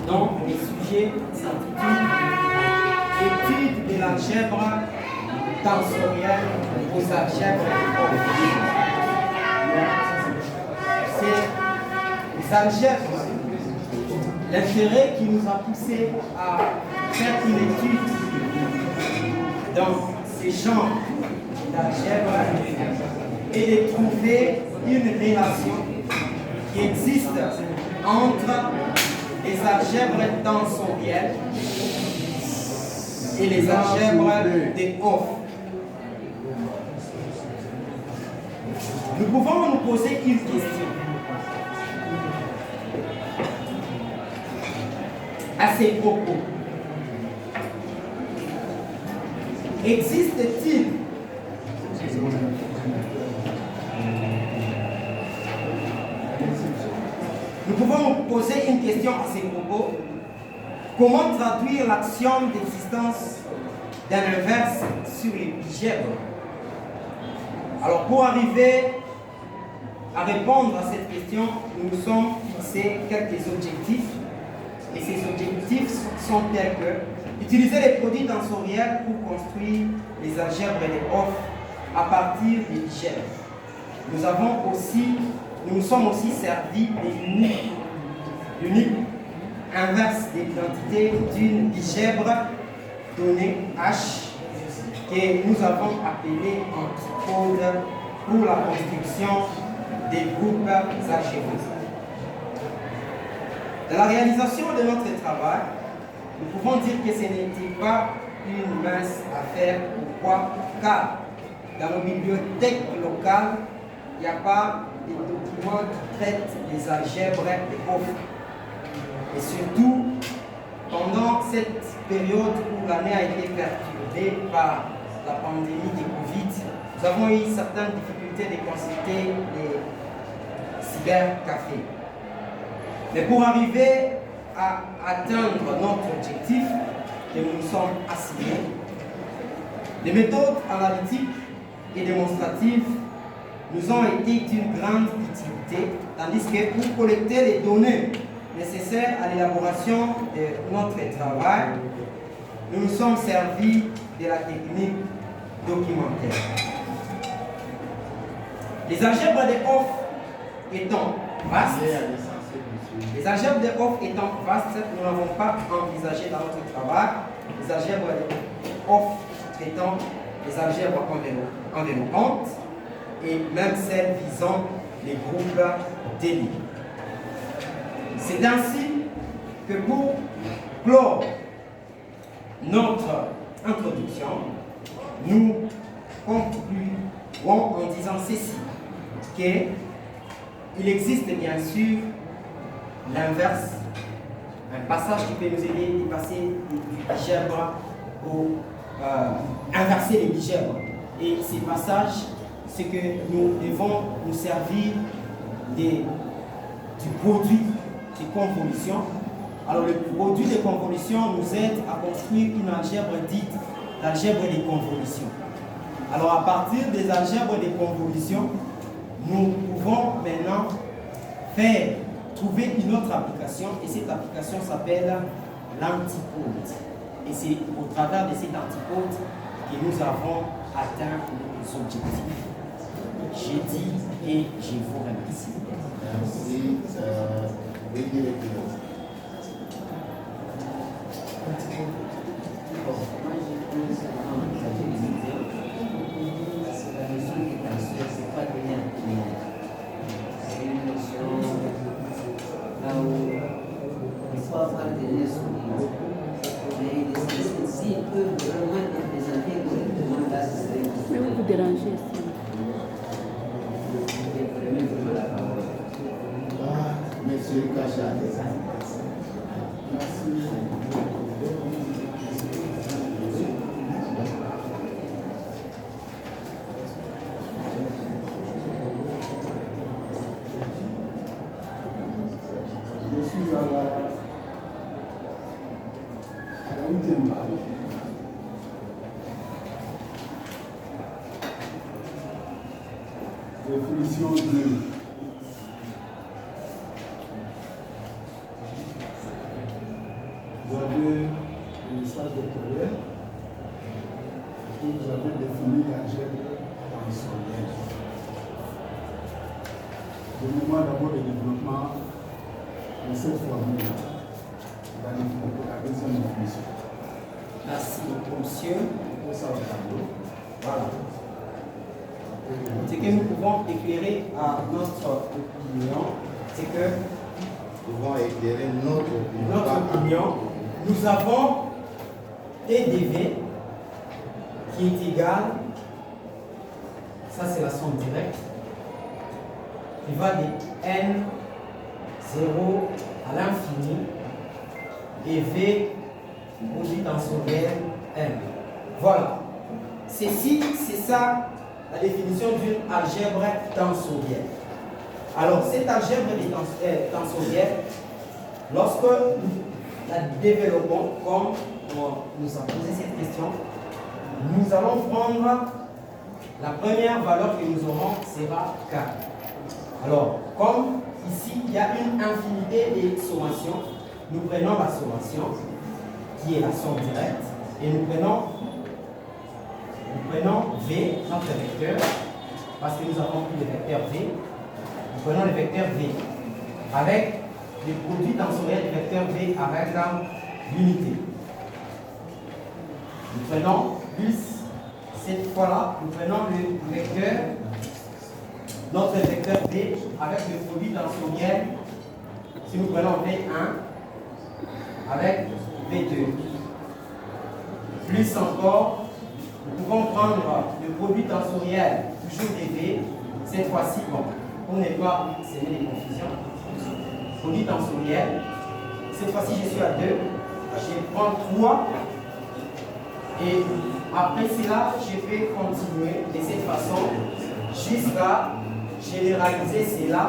dont les sujets s'intitulent Étude de l'algèbre tensorielle aux algèbres C'est les algèbres, l'intérêt qui nous a poussé à faire une étude dans ces genres d'algèbres et de trouver une relation qui existe entre les algèbres tensorielles et les algèbres de Hopf. Nous pouvons nous poser une question. À ces propos, existe-t-il Nous pouvons nous poser une question à ces propos. Comment traduire l'axiome d'existence d'un inverse sur les bigèbres? Alors, pour arriver à répondre à cette question, nous nous sommes fixés quelques objectifs. Et ces objectifs sont tels que utiliser les produits tensoriels pour construire les algèbres de Hopf à partir des bigèbres. Nous nous sommes aussi servis des l'unique inverse de l'identité d'une bigèbre donnée H que nous avons appelé antipode pour la construction des groupes algébriques. Dans la réalisation de notre travail, nous pouvons dire que ce n'était pas une mince affaire. Pourquoi? Car dans nos bibliothèques locales, il n'y a pas de documents qui traitent des algèbres de Hopf. Et surtout, pendant cette période où l'année a été perturbée par la pandémie de Covid, nous avons eu certaines difficultés de consulter les cybercafés. Mais pour arriver à atteindre notre objectif que nous nous sommes assignés, les méthodes analytiques et démonstratives nous ont été d'une grande utilité, tandis que pour collecter les données nécessaires à l'élaboration de notre travail, nous nous sommes servis de la technique documentaire. Les algèbres de Hopf étant vastes, nous n'avons pas envisagé dans notre travail les algèbres de Hopf traitant les algèbres enveloppantes et même celles visant les groupes d'Élie. C'est ainsi que pour clore notre introduction, nous concluons en disant ceci, qu'il existe bien sûr l'inverse, un passage qui peut nous aider à passer du bigèbre au inverser les bigèbres. Et ces passages, c'est que nous devons nous servir du produit de convolution. Alors le produit de convolution nous aide à construire une algèbre dite l'algèbre des convolutions. Alors à partir des algèbres des convolutions, nous pouvons maintenant trouver une autre application, et cette application s'appelle l'antipode. Et c'est au travers de cet antipode que nous avons atteint nos objectifs. J'ai dit et je vous remercie. Merci. Mais vous vous dérangez ici. Monsieur Kacha. Je suis à la 8e page. Définition de vous avez le message vectoriel et vous avez défini l'algèbre tensorielle. Donnez-moi d'abord le développement de cette formule, la deuxième définition. Merci beaucoup, monsieur. Pour ça, au tableau. Voilà. Ce que nous pouvons éclairer à notre opinion, c'est que Nous pouvons éclairer notre opinion. nous avons TDV qui est égal, ça c'est la somme directe, qui va de N0 à l'infini et V produit tensoriel M. Voilà. Ceci, c'est ça la définition d'une algèbre tensorielle. Alors, cette algèbre tensorielle, lorsque nous la développons, comme on nous a posé cette question, nous allons prendre la première valeur que nous aurons sera K. Alors, comme ici, il y a une infinité de sommations, nous prenons la sommation, qui est la somme directe, et nous prenons V, notre vecteur, parce que nous avons pris le vecteur V. Nous prenons le vecteur V avec le produit tensoriel du vecteur V avec l'unité. Nous prenons plus, cette fois-là, nous prenons le vecteur, notre vecteur V avec le produit tensoriel. Si nous prenons V1 avec V2, plus encore, nous pouvons prendre le produit tensoriel toujours de V, cette fois-ci, bon, pour ne pas s'aimer les confusions. Produit tensoriel, cette fois-ci je suis à 2, je prends 3, et après cela, je vais continuer de cette façon jusqu'à généraliser cela,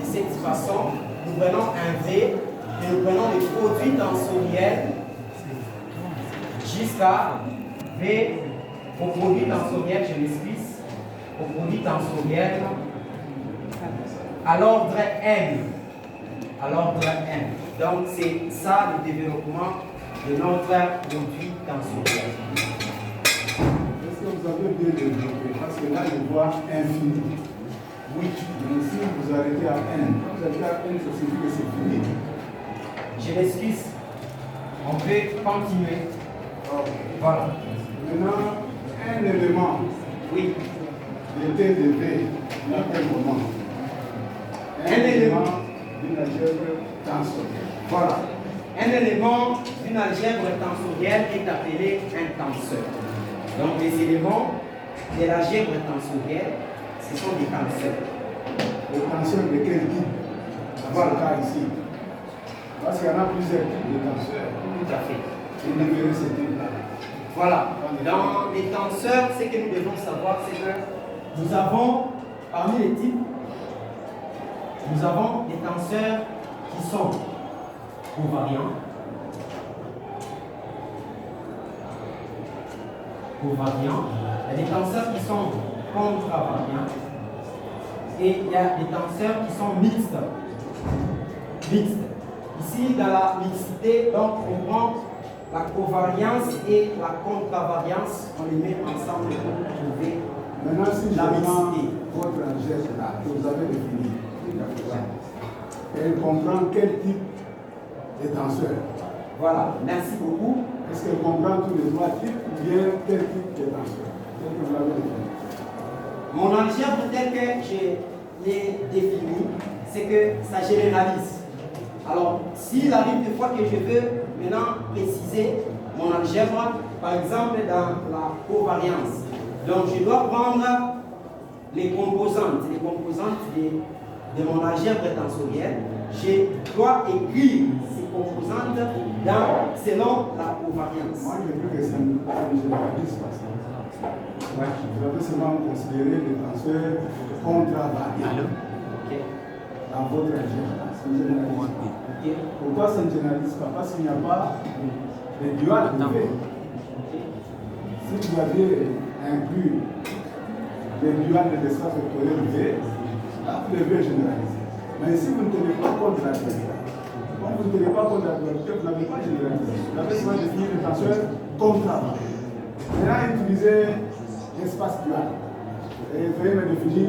de cette façon, nous prenons un V, et nous prenons le produit tensoriel jusqu'à V au produit tensoriel, je m'explique, au produit tensoriel à l'ordre M. Donc c'est ça le développement de notre produit tensoriel. Est-ce que vous avez bien développé? Parce que là, je vois infini. Oui. Mais si vous arrêtez à N, quand vous arrêtez à N, ça signifie que c'est fini. Je m'excuse. On peut continuer. Voilà. Maintenant, un élément Oui. de TDV, à quel moment? Un élément d'une algèbre tensorielle. Voilà. Un élément d'une algèbre tensorielle est appelé un tenseur. Donc les éléments de l'algèbre tensorielle, ce sont des tenseurs. Le tenseur de quel type? Voilà le cas ici. Parce qu'il y en a plusieurs types de tenseurs. Tout à fait. Et nous verrons ce type-là. Voilà. Dans les tenseurs, ce que nous devons savoir, c'est que nous avons, parmi les types, nous avons des tenseurs qui sont covariants, il y a des tenseurs qui sont contravariants, et il y a des tenseurs qui sont mixtes. Ici, dans la mixité, donc, on prend la covariance et la contravariance, on les met ensemble pour trouver Maintenant, si je la prends mixité. votre algèbre là, que vous avez défini, elle comprend quel type de tenseur? Voilà, merci beaucoup. Est-ce qu'elle comprend tous les trois types ou bien quel type de tenseur? Tel que vous l'avez défini. Mon algèbre tel que je l'ai défini, c'est que ça généralise. Alors, s'il arrive des fois que je veux maintenant préciser mon algèbre, par exemple dans la covariance, donc je dois prendre les composantes de mon algèbre tensorielle, je dois écrire ces composantes selon la covariance. Moi, je veux que ça me généralise parce que vous avez seulement considéré les tenseurs contravariants dans votre algèbre. C'est une généralisation. Pourquoi ça ne généralise pas? Parce qu'il n'y a pas de dual de V. Si vous aviez inclus des duals de l'espace vectoriel V, là vous devez généraliser. Mais si vous ne tenez pas compte de la V, Quand vous ne tenez pas compte de la dualité, vous n'avez pas généralisé. Vous avez souvent défini le tenseur comme travail. Maintenant, utilisez l'espace dual. Et veuillez me définir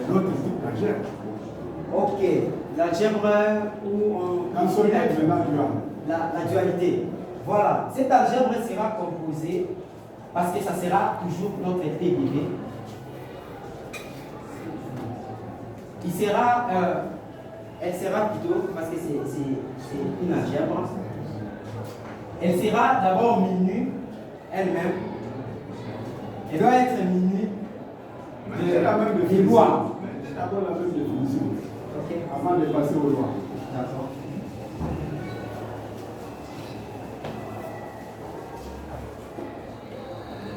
l'autre type d'algèbre. Ok, l'algèbre où on Tenseur maintenant dual. la dualité. Voilà, cette algèbre sera composée parce que ça sera toujours notre TDV. Elle sera plutôt, parce que c'est une algèbre, elle sera d'abord minue elle-même. Elle doit être minue des lois. D'abord la même définition. Okay. Avant de passer aux lois. D'accord.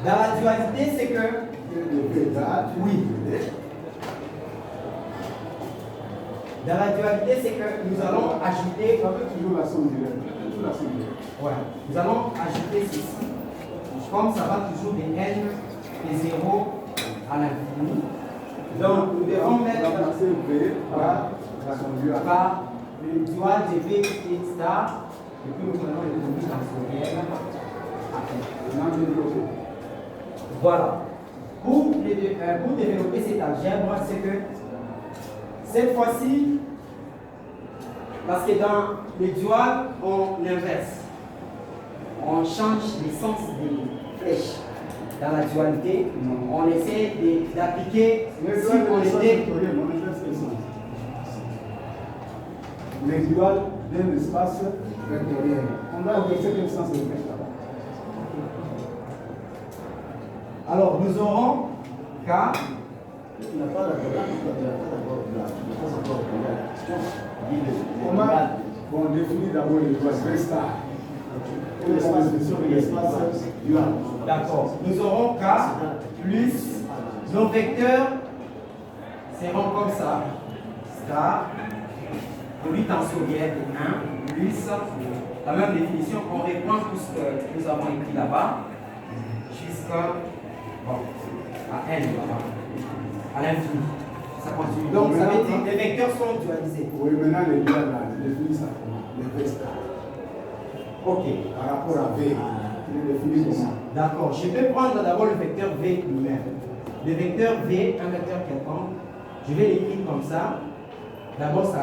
Dans la dualité, c'est que... Oui. Dans la dualité, c'est que nous allons ajouter... Toujours la somme directe. Ouais. Nous allons ajouter ceci. Comme ça va toujours de n et 0 à l'infini. Donc, nous devons mettre V par le dual de V star. Et puis nous prenons le produit tensoriel à n. Voilà. Pour développer cette algèbre, c'est que cette fois-ci, parce que dans le dual, on inverse. On change le sens des flèches. Dans la dualité, on essaie d'appliquer si on était... Les duals d'un espace vectoriel. On va inverser quel sens de flèche là-bas. Alors, nous aurons K. Comment on définit d'abord les duals V star. L'espace dual. D'accord. Nous aurons K plus nos vecteurs seront comme ça. Star, produit tensoriel de 1 plus la même définition. On reprend tout ce que nous avons écrit là-bas jusqu'à n là-bas, à l'infini. Ça continue. Donc ça veut dire que les vecteurs sont dualisés. Oui, maintenant les duals là, je définis ça. Les V star. Ok. Par rapport à V, il est défini comment? D'accord. Je vais prendre d'abord le vecteur V lui-même. Le vecteur V, un vecteur quelconque, je vais l'écrire comme ça. D'abord, ça,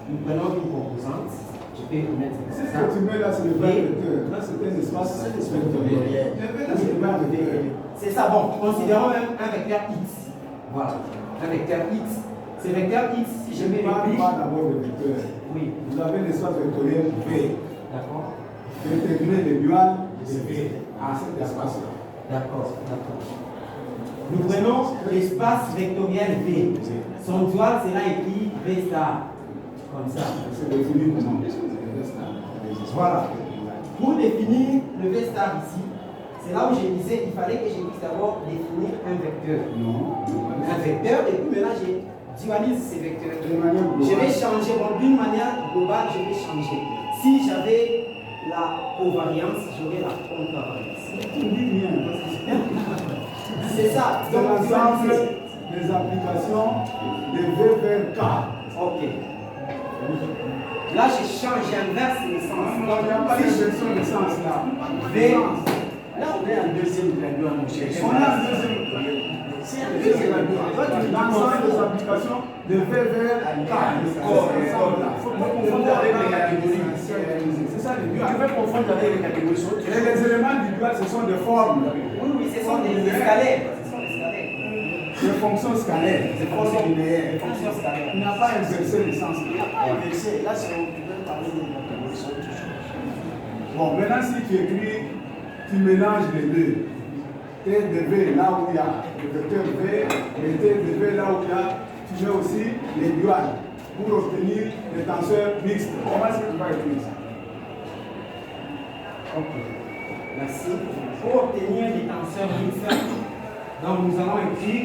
nous prenons une composante. Je vais le mettre comme ça. Ce que tu mets là, c'est le vecteur. Là, c'est un espace vectoriel. C'est ça. Bon, considérons même un vecteur X. Voilà. Un vecteur X. Ce vecteur X, si je mets pas d'abord le vecteur. Oui. Vous avez l'espace vectoriel V. D'accord. Déterminer les duals de V à cet espace-là. D'accord, d'accord. Nous prenons l'espace vectoriel V. Son dual sera écrit V star. Comme ça. C'est défini comment? Voilà. Pour définir le V star ici, c'est là où je disais qu'il fallait que je puisse d'abord définir un vecteur. Non. Un vecteur, et puis maintenant je dualise ces vecteurs. Je vais changer, bon, d'une manière globale, je vais changer. Si j'avais la covariance, j'aurais la contravariance. C'est ça. C'est l'ensemble des applications de V vers K. Ok. Là, je change, j'inverse les sens. Non, il n'y a pas d'inversion de sens là. V. Là, on est en deuxième graduat, mon cher. On est en deuxième. C'est un deuxième graduat. L'ensemble des applications de V vers K. Il faut pas confondre avec les catégories. C'est ça le dual. Tu peux confondre avec les catégories. Et les éléments du dual, ce sont des formes. Oui, ce sont des scalaires. Ce sont des scalaires. Des fonctions scalaires. Des fonctions linéaires. Des fonctions scalaires. Il n'y a pas inversé le sens. Il n'y a pas inversé. Là, c'est on peut parler des catégories. Bon, maintenant, si tu écris, tu mélanges les deux. T de V là où il y a le vecteur V, et T de V là où il y a, tu mets aussi les duals pour obtenir les tenseurs mixtes. Comment est-ce que tu vas écrire ça? Ok. Merci. Pour obtenir les tenseurs mixtes, donc nous allons écrire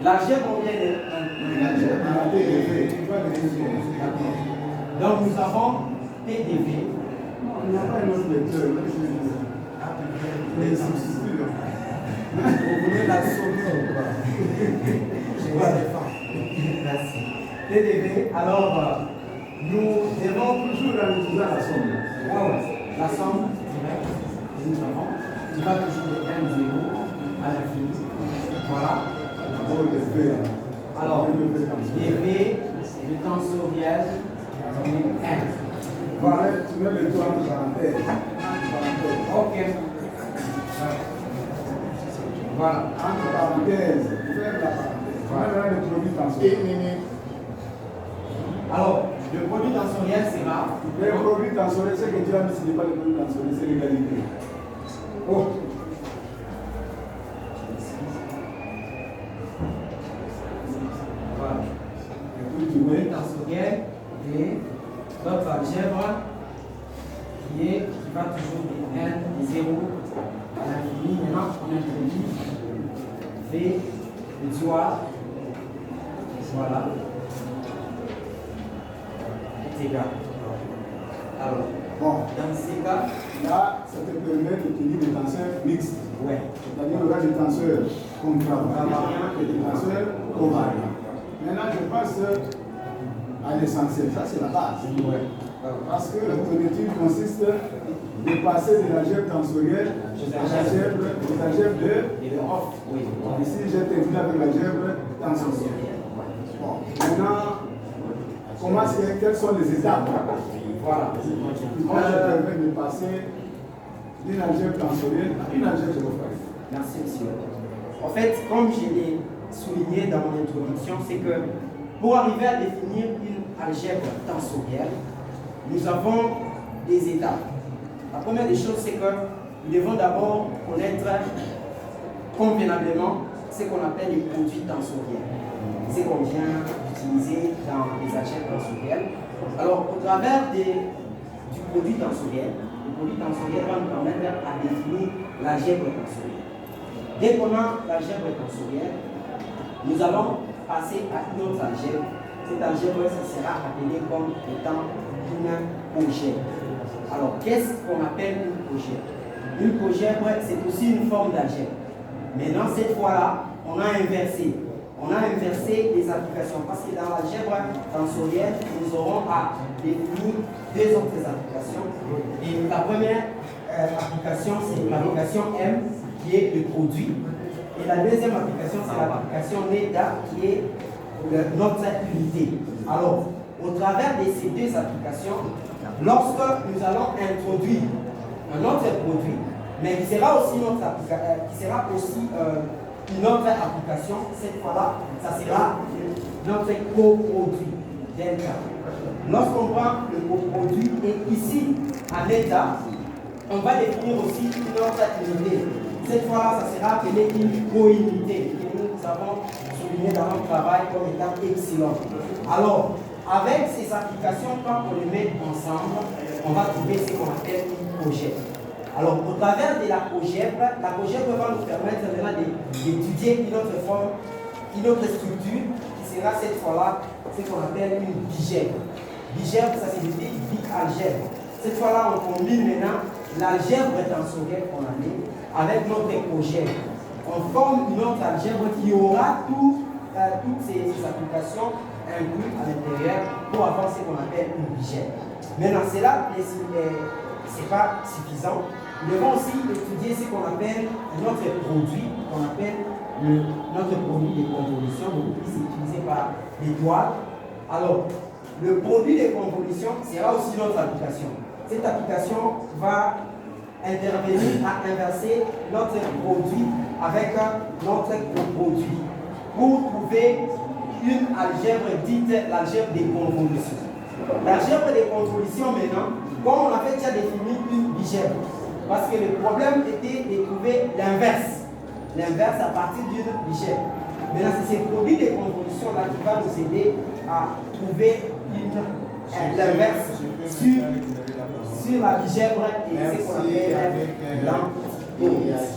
l'algèbre vient de T de V, tu vas vérifier. donc nous avons T de V. Il n'y a pas un autre vecteur. Les substituts. Vous voulez la sauver ou pas? Je vais défendre. Merci. TDV. Alors, nous devons Toujours en utilisant la somme. la somme directe que nous avons, qui va toujours de 1, 0 à l'infini. Voilà. Alors, DV, le tensoriel, c'est 1. Voilà, tu mets le toit entre parenthèses. Ok. Voilà. Entre parenthèses, faire la parenthèse. Voilà le produit tensoriel. Alors, le produit tensoriel sera. Le produit tensoriel, c'est que tu as mis, ce n'est pas le produit tensoriel, c'est l'égalité. Oh. Voilà. Le produit tensoriel et notre algèbre qui va toujours de 1 et 0 à l'infini. Maintenant, on introduit V le doigt. Voilà. Est égal. Alors, Bon, dans ces cas, là, ça te permet d'obtenir des tenseurs mixtes. ouais. C'est-à-dire qu'il y aura des tenseurs contravariants et des tenseurs covariants. Maintenant, je passe à l'essentiel. Ça, c'est la base. Ouais. Parce que ton étude consiste de passer de l'algèbre tensorielle à l'algèbre de off. Oui. Ici, j'ai terminé avec l'algèbre tensorielle. Bon, maintenant, quelles sont les étapes? Voilà. Moi, je permets de passer d'une algèbre tensorielle à une algèbre géométrique. Merci, monsieur. En fait, comme je l'ai souligné dans mon introduction, c'est que pour arriver à définir une algèbre tensorielle, nous avons des étapes. La première des choses, c'est que nous devons d'abord connaître convenablement ce qu'on appelle les produits tensoriels. C'est qu'on vient d'utiliser dans les algèbres tensorielles. Alors, au travers du produit tensoriel, le produit tensoriel va nous permettre à définir l'algèbre tensorielle. Dès qu'on a l'algèbre tensorielle, nous allons passer à une autre algèbre. Cette algèbre, ça sera appelée comme étant une cogèbre. Alors, qu'est-ce qu'on appelle une cogèbre? Une cogèbre, c'est aussi une forme d'algèbre. Maintenant, cette fois-là, on a inversé. On a inversé les applications parce que dans l'algèbre tensorielle, nous aurons à définir deux autres applications. Et la première application, c'est l'application M qui est le produit. Et la deuxième application, c'est l'application NETA qui est notre unité. Alors, au travers de ces deux applications, lorsque nous allons introduire un autre produit, mais qui sera aussi une autre application, cette fois-là, ça sera notre coproduit delta. Lorsqu'on prend le coproduit et ici, à l'état, on va définir aussi une autre unité. Cette fois-là, ça sera appelé une co-unité que nous avons souligné dans notre travail comme étant epsilon. Alors, avec ces applications, quand on les met ensemble, on va trouver ce qu'on appelle une cogèbre. Alors, au travers de la cogèbre va nous permettre maintenant d'étudier une autre forme, une autre structure qui sera cette fois-là ce qu'on appelle une bigèbre. Bigèbre, ça signifie bialgèbre. Cette fois-là, on combine maintenant l'algèbre tensorielle qu'on a mis avec notre cogèbre. On forme une autre algèbre qui aura toutes ces applications incluses à l'intérieur pour avoir ce qu'on appelle une bigèbre. Maintenant, cela, ce n'est pas suffisant. Nous devons aussi étudier ce qu'on appelle notre produit, qu'on appelle notre produit de convolution, beaucoup plus utilisé par l'étoile. Alors, le produit de convolution sera aussi notre application. Cette application va intervenir à inverser notre produit avec notre coproduit pour trouver une algèbre dite l'algèbre des convolutions. L'algèbre des convolutions maintenant, comme on avait déjà défini une bigèbre, parce que le problème était de trouver l'inverse. L'inverse à partir d'une bigèbre. Maintenant, c'est ces produits de convolution là qui va nous aider à trouver l'inverse sur la bigèbre et ce qu'on appelle l'antidose.